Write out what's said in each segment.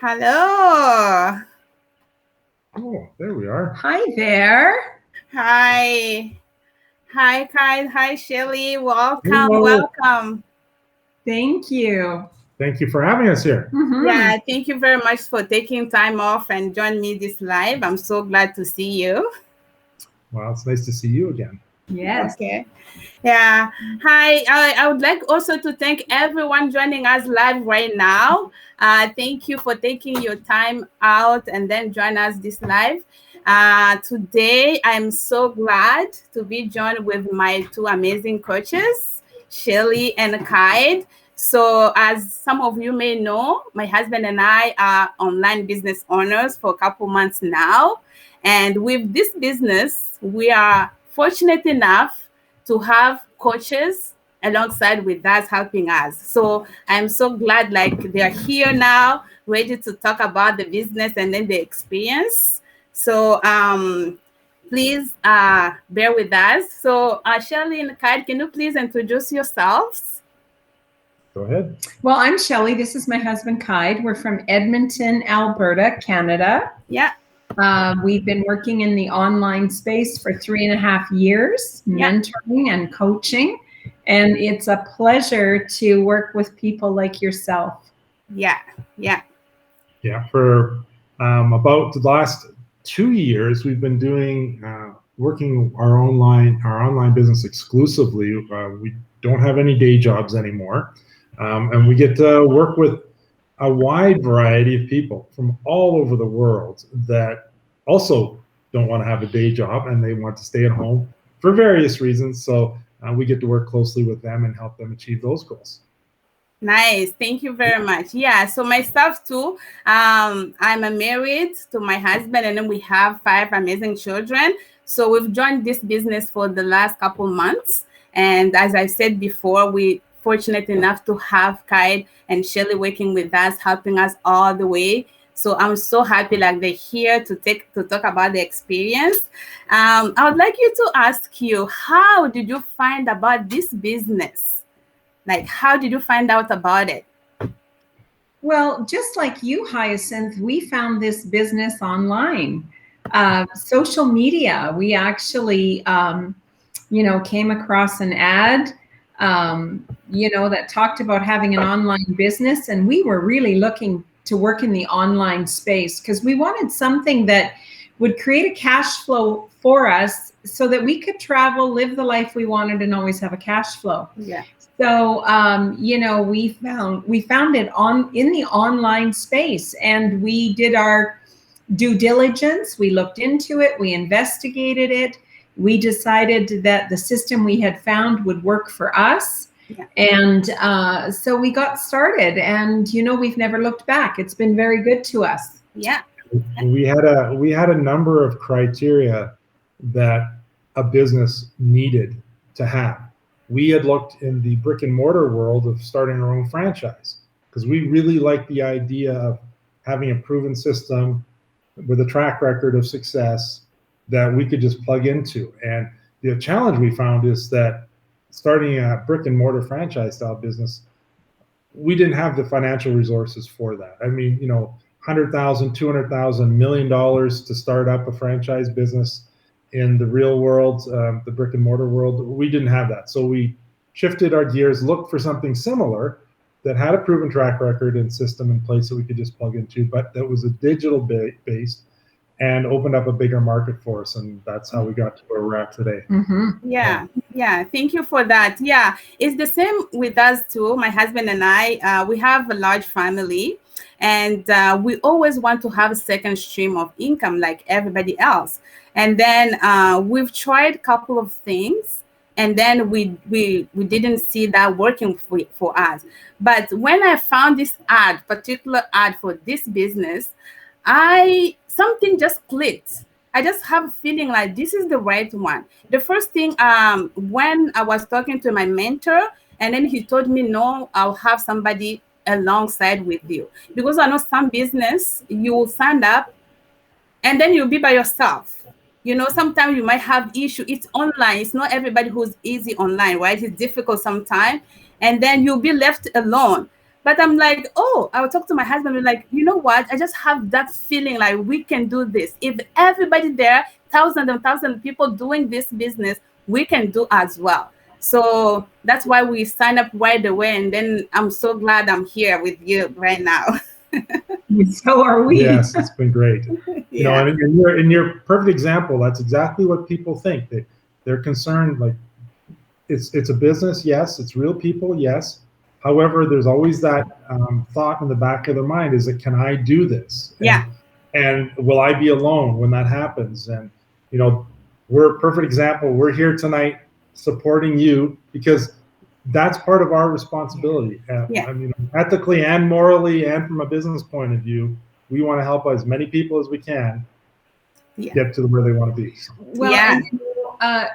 Hello. Oh, there we are. Hi there. Hi. Hi, Kai. Hi, Shelly. Welcome. Hello. Welcome. Thank you. Thank you for having us here. Mhm. Yeah, thank you very much for taking time off and join me this live. I'm so glad to see you. Well, it's nice to see you again. Yes. Okay. Yeah. Hi. I would like also to thank everyone joining us live right now. Thank you for taking your time out and then join us this live. Today, I'm so glad to be joined with my two amazing coaches, Shelly and Kide. So, as some of you may know, my husband and I are online business owners for a couple months now. And with this business, we are fortunate enough to have coaches alongside with us helping us. So I'm so glad like they're here now, ready to talk about the business and then the experience. So please bear with us. So Shirley and Kyle, can you please introduce yourselves? Go ahead. Well, I'm Shelly. This is my husband, Kide. We're from Edmonton, Alberta, Canada. Yeah. We've been working in the online space for 3.5 years, Yeah. mentoring and coaching. And it's a pleasure to work with people like yourself. Yeah. Yeah. Yeah, for about the last 2 years, we've been doing working our online business exclusively. We don't have any day jobs anymore, and we get to work with a wide variety of people from all over the world that also don't want to have a day job and they want to stay at home for various reasons. So we get to work closely with them and help them achieve those goals. Nice. Thank you very much. Yeah. So myself too. I'm married to my husband, and then we have 5 amazing children. So we've joined this business for the last couple months. And as I said before, we fortunate enough to have Kyle and Shelly working with us, helping us all the way. So I'm so happy like they're here to talk about the experience. I would like you to ask you, how did you find about this business? Like, how did you find out about it? Well, just like you, Hyacinth, we found this business online, social media. We actually, came across an ad, that talked about having an online business, and we were really looking to work in the online space because we wanted something that would create a cash flow for us so that we could travel, live the life we wanted, and always have a cash flow. Yeah. So we found it in the online space, and we did our due diligence. We looked into it, we investigated it, we decided that the system we had found would work for us. Yeah. And so we got started, and we've never looked back. It's been very good to us. Yeah. We had a number of criteria that a business needed to have. We had looked in the brick and mortar world of starting our own franchise because we really like the idea of having a proven system with a track record of success that we could just plug into. And the challenge we found is that starting a brick and mortar franchise style business, we didn't have the financial resources for that. I mean, $100,000, $200,000, $1 million to start up a franchise business in the real world, the brick and mortar world, we didn't have that. So we shifted our gears, looked for something similar that had a proven track record and system in place that we could just plug into, but that was a digital based and opened up a bigger market for us. And that's how we got to where we're at today. Mm-hmm. Yeah. Thank you for that. Yeah, it's the same with us too. My husband and I, we have a large family, and we always want to have a second stream of income like everybody else. And then we've tried a couple of things, and then we didn't see that working for us. But when I found this particular ad for this business, something just clicked. I just have a feeling like this is the right one. The first thing, when I was talking to my mentor, and then he told me, no, I'll have somebody alongside with you. Because I know some business, you will sign up and then you'll be by yourself. Sometimes you might have issue. It's online. It's not everybody who's easy online, right? It's difficult sometimes. And then you'll be left alone. But I'm like, oh, I would talk to my husband and be like, you know what? I just have that feeling like we can do this. If everybody there, thousands and thousands of people doing this business, we can do as well. So that's why we sign up right away. And then I'm so glad I'm here with you right now. So are we. Yes, it's been great. You know, Yeah. and in your perfect example, that's exactly what people think. They're concerned, like, it's a business, yes, it's real people, yes. However, there's always that thought in the back of their mind: is that, can I do this? Yeah. And will I be alone when that happens? And you know, we're a perfect example. We're here tonight supporting you because that's part of our responsibility. Yeah. I mean, ethically and morally, and from a business point of view, we want to help as many people as we can Yeah. get to where they want to be. So, Well, Yeah. and you know,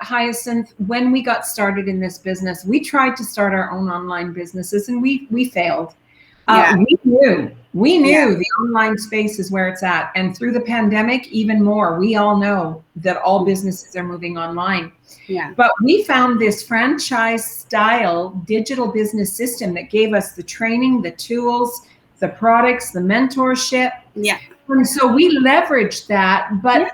Hyacinth, when we got started in this business, we tried to start our own online businesses and we failed. Yeah. We knew Yeah. the online space is where it's at. And through the pandemic, even more, we all know that all businesses are moving online. Yeah. But we found this franchise style digital business system that gave us the training, the tools, the products, the mentorship. Yeah. And so we leveraged that. But Yeah.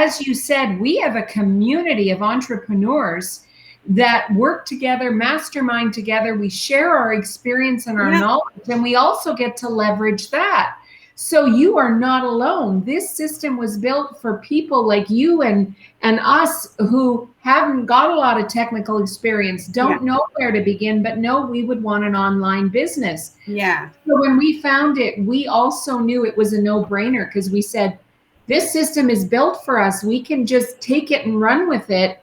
as you said, we have a community of entrepreneurs that work together, mastermind together. We share our experience and our Yeah. knowledge, and we also get to leverage that. So you are not alone. This system was built for people like you and us who haven't got a lot of technical experience, don't Yeah. know where to begin, but know we would want an online business. Yeah. So when we found it, we also knew it was a no-brainer because we said, this system is built for us. We can just take it and run with it.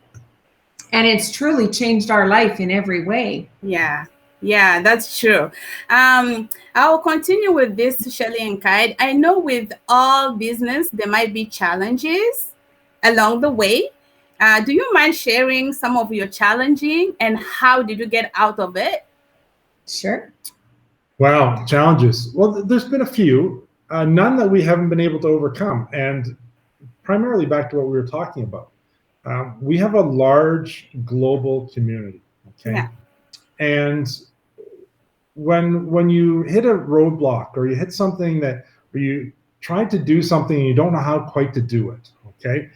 And it's truly changed our life in every way. Yeah. Yeah, that's true. I'll continue with this, Shelley and Kite. I know with all business, there might be challenges along the way. Do you mind sharing some of your challenging and how did you get out of it? Sure. wow, challenges. Well, there's been a few, none that we haven't been able to overcome, and primarily back to what we were talking about. We have a large global community, okay? Yeah. And when you hit a roadblock or you hit something that, or you try to do something and you don't know how quite to do it, okay?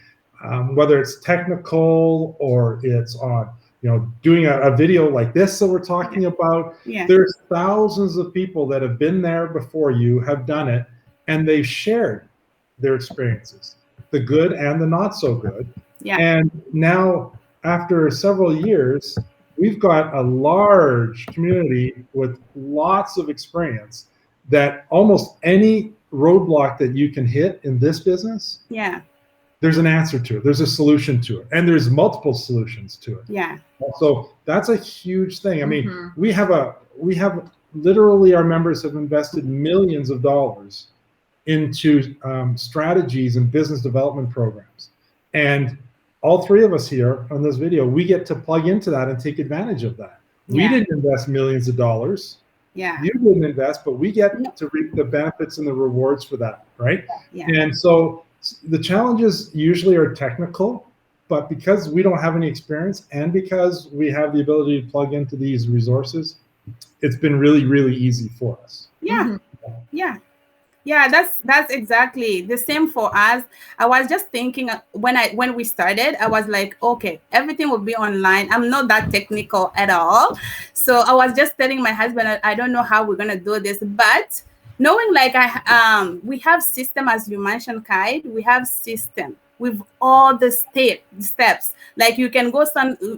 Whether it's technical or it's on, you know, doing a video like this that we're talking about, Yeah. there's thousands of people that have been there before you, have done it, and they've shared their experiences, the good and the not so good. Yeah. And now, after several years, we've got a large community with lots of experience that almost any roadblock that you can hit in this business, Yeah. there's an answer to it. There's a solution to it. And there's multiple solutions to it. Yeah. So that's a huge thing. I mean, Mhm. we have literally, our members have invested millions of dollars into strategies and business development programs. And all three of us here on this video, we get to plug into that and take advantage of that. We Yeah. didn't invest millions of dollars. Yeah. You didn't invest, but we No. get to reap the benefits and the rewards for that, right? Yeah. And so the challenges usually are technical, but because we don't have any experience and because we have the ability to plug into these resources, it's been really, really easy for us. Yeah. Mhm. Yeah. Yeah, that's exactly the same for us. I was just thinking when we started, I was like, okay, everything will be online. I'm not that technical at all. So I was just telling my husband, I don't know how we're gonna do this, but knowing like we have system, as you mentioned, Kai, we have system with all the steps. Like you can go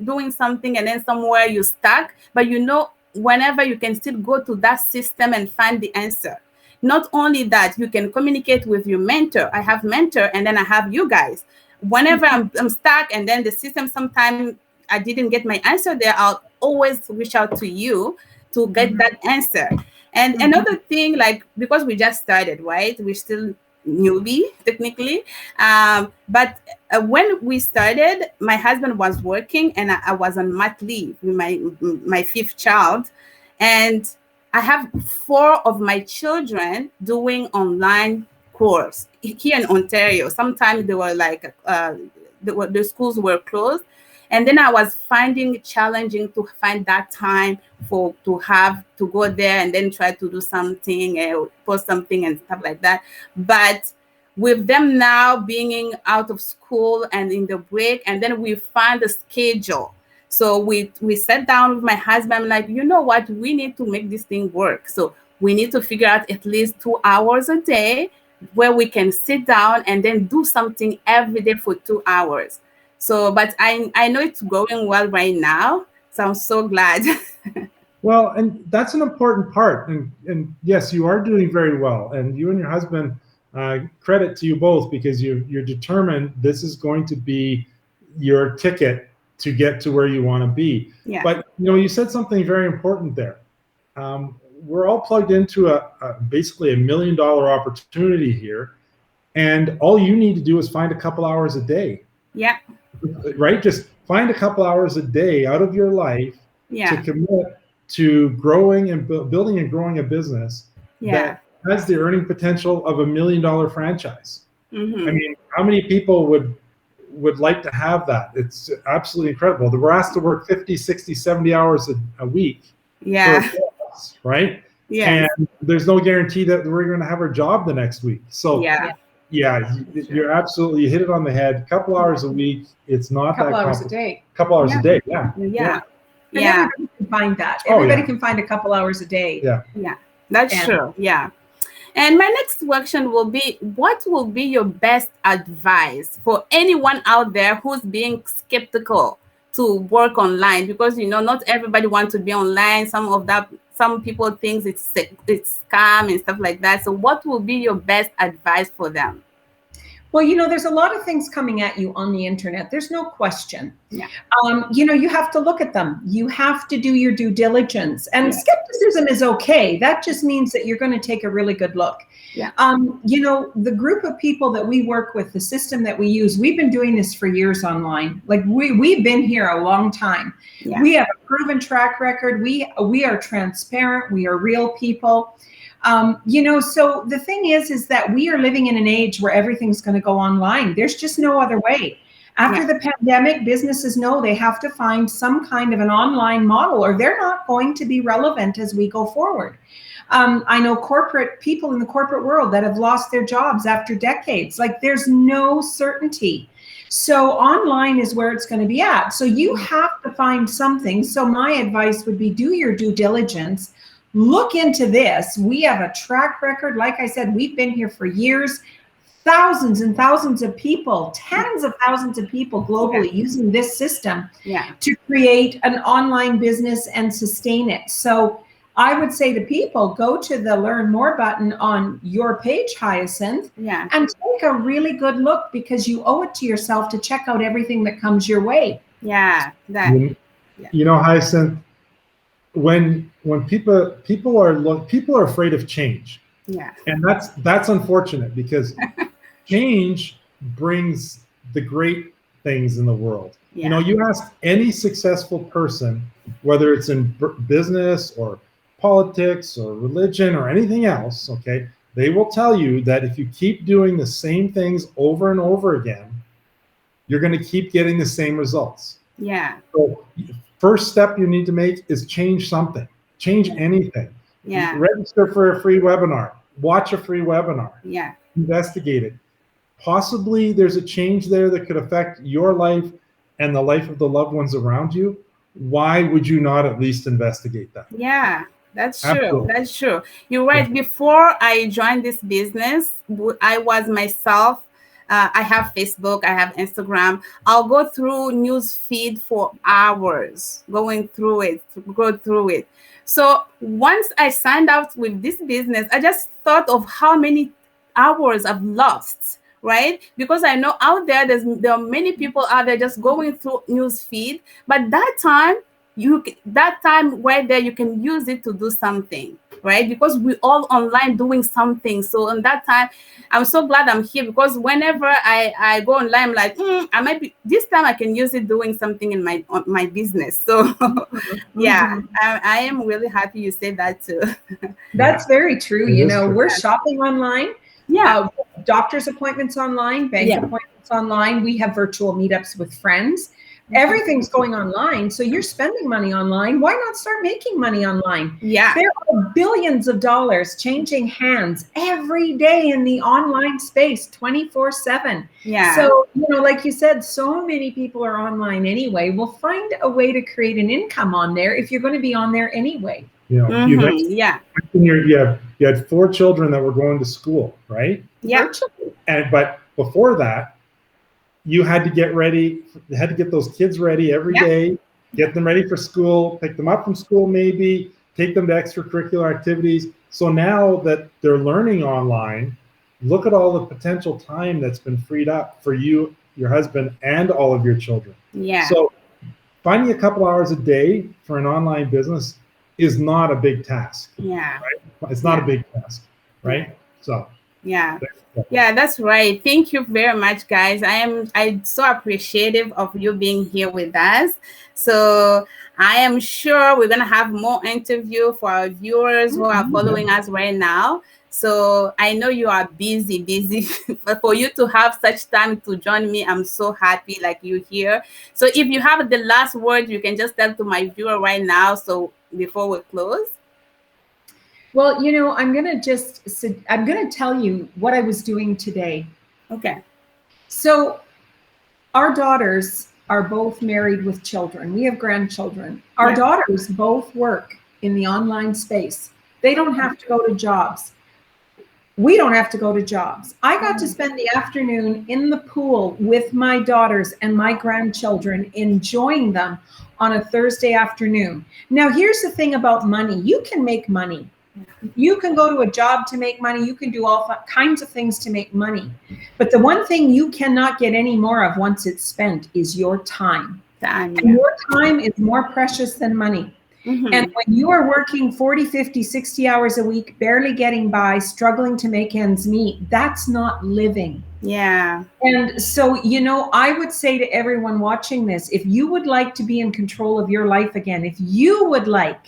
doing something and then somewhere you stuck, but you know whenever you can still go to that system and find the answer. Not only that, you can communicate with your mentor. I have mentor, and then I have you guys. Whenever I'm stuck, and then the system, sometimes I didn't get my answer there, I'll always reach out to you to get that answer. And another thing, like because we just started, right? We're still newbie technically, but when we started, my husband was working, and I was on mat leave with my fifth child, and I have 4 of my children doing online course here in Ontario. Sometimes they were like the schools were closed, And then I was finding it challenging to find that time to go there and then try to do something, post something and stuff like that. But with them now being out of school and in the break, and then we find a schedule. So we sat down with my husband. I'm like, you know what? We need to make this thing work. So we need to figure out at least 2 hours a day where we can sit down and then do something every day for 2 hours. So, but I know it's going well right now. So I'm so glad. Well, and that's an important part. And yes, you are doing very well. And you and your husband, credit to you both, because you're determined this is going to be your ticket to get to where you want to be. Yeah. But you said something very important there. We're all plugged into basically $1 million opportunity here, and all you need to do is find a couple hours a day. Yeah. Right? Just find a couple hours a day out of your life to commit to growing and building and growing a business that has the earning potential of $1 million franchise. Mm-hmm. I mean, how many people would like to have that? It's absolutely incredible. We're asked to work 50, 60, 70 hours a week. Yeah. Right? Yeah. And there's no guarantee that we're going to have our job the next week. So yeah, you're absolutely, you hit it on the head. A couple hours a week. It's not that couple hours a complicated. day. Couple hours a day. yeah. And everybody can find that. Oh, Everybody yeah. can find a couple hours a day. Yeah. That's true. Yeah. And my next question will be, what will be your best advice for anyone out there who's being skeptical to work online? Because, not everybody wants to be online. Some people think it's scam and stuff like that. So what will be your best advice for them? Well, there's a lot of things coming at you on the internet. There's no question. Yeah. You have to look at them. You have to do your due diligence. And skepticism is okay. That just means that you're going to take a really good look. Yeah. The group of people that we work with, the system that we use, we've been doing this for years online. Like we've been here a long time. Yeah. We have a proven track record. We are transparent. We are real people. So the thing is that we are living in an age where everything's going to go online. There's just no other way. After the pandemic, businesses know they have to find some kind of an online model, or they're not going to be relevant as we go forward. I know people in the corporate world that have lost their jobs after decades. Like, there's no certainty. So online is where it's going to be at. So you have to find something. So my advice would be, do your due diligence. Look into this. We have a track record. Like I said, we've been here for years. Thousands and thousands of people, tens of thousands of people globally using this system to create an online business and sustain it. So I would say to people, go to the Learn More button on your page, Hyacinth, and take a really good look, because you owe it to yourself to check out everything that comes your way. Hyacinth, when people are afraid of change. And that's unfortunate, because change brings the great things in the world. You ask any successful person, whether it's in business or politics or religion or anything else, okay, they will tell you that if you keep doing the same things over and over again, you're going to keep getting the same results. So first step you need to make is change something. Change anything. Register for a free webinar. Watch a free webinar. Investigate it. Possibly there's a change there that could affect your life and the life of the loved ones around you. Why would you not at least investigate that? That's true. Absolutely. That's true. You're right. Before I joined this business, I was myself. I have Facebook, I have Instagram. I'll go through news feed for hours, go through it. So once I signed up with this business, I just thought of how many hours I've lost, right? Because I know out there, there are many people out there just going through news feed, but that time right there, you can use it to do something, right? Because we're all online doing something. So in that time, I'm so glad I'm here, because whenever I go online, I'm like, this time I can use it doing something in my business. So I am really happy you said that too. That's very true. We're shopping online. Doctor's appointments online, bank appointments online. We have virtual meetups with friends. Everything's going online. So you're spending money online. Why not start making money online? Yeah. There are billions of dollars changing hands every day in the online space, 24/7. Yeah. So, like you said, so many people are online anyway. We'll find a way to create an income on there if you're going to be on there anyway. You mentioned, yeah. You had 4 children that were going to school, right? Yeah. Virtually. But before that, you had to get ready. You had to get those kids ready every day, get them ready for school, pick them up from school, maybe take them to extracurricular activities. So now that they're learning online, look at all the potential time that's been freed up for you, your husband, and all of your children. Yeah. So finding a couple hours a day for an online business is not a big task. Yeah. Right? It's not a big task, right? So. Yeah. Yeah, that's right. Thank you very much, guys. I'm so appreciative of you being here with us. So I am sure we're gonna have more interview for our viewers who are following us right now. So I know you are busy, but for you to have such time to join me, I'm so happy like you here. So if you have the last word, you can just tell to my viewer right now. So before we close. Well, I'm going to tell you what I was doing today. Okay. So our daughters are both married with children. We have grandchildren. Our daughters both work in the online space. They don't have to go to jobs. We don't have to go to jobs. I got to spend the afternoon in the pool with my daughters and my grandchildren, enjoying them on a Thursday afternoon. Now, here's the thing about money. You can make money. You can go to a job to make money. You can do all kinds of things to make money. But the one thing you cannot get any more of once it's spent is your time. And your time is more precious than money. And when you are working 40, 50, 60 hours a week, barely getting by, struggling to make ends meet, that's not living. Yeah. And so, I would say to everyone watching this, if you would like to be in control of your life again, if you would like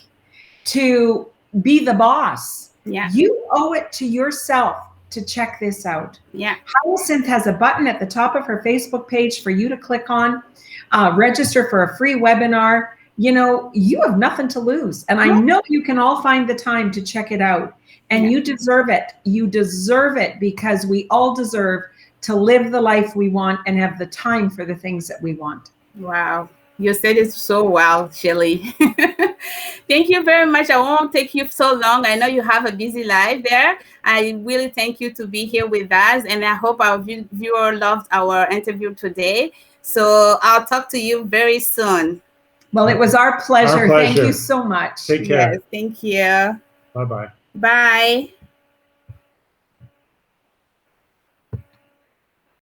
to be the boss, you owe it to yourself to check this out. Yeah. Hyacinth has a button at the top of her Facebook page for you to click on, register for a free webinar. You have nothing to lose. And I know you can all find the time to check it out. And you deserve it. You deserve it, because we all deserve to live the life we want and have the time for the things that we want. Wow. You said it so well, Shelley. Thank you very much. I won't take you so long. I know you have a busy life there. I really thank you to be here with us. And I hope our viewer loved our interview today. So I'll talk to you very soon. Well, it was our pleasure. Our pleasure. Thank you so much. Take care. Yes, thank you. Bye-bye. Bye.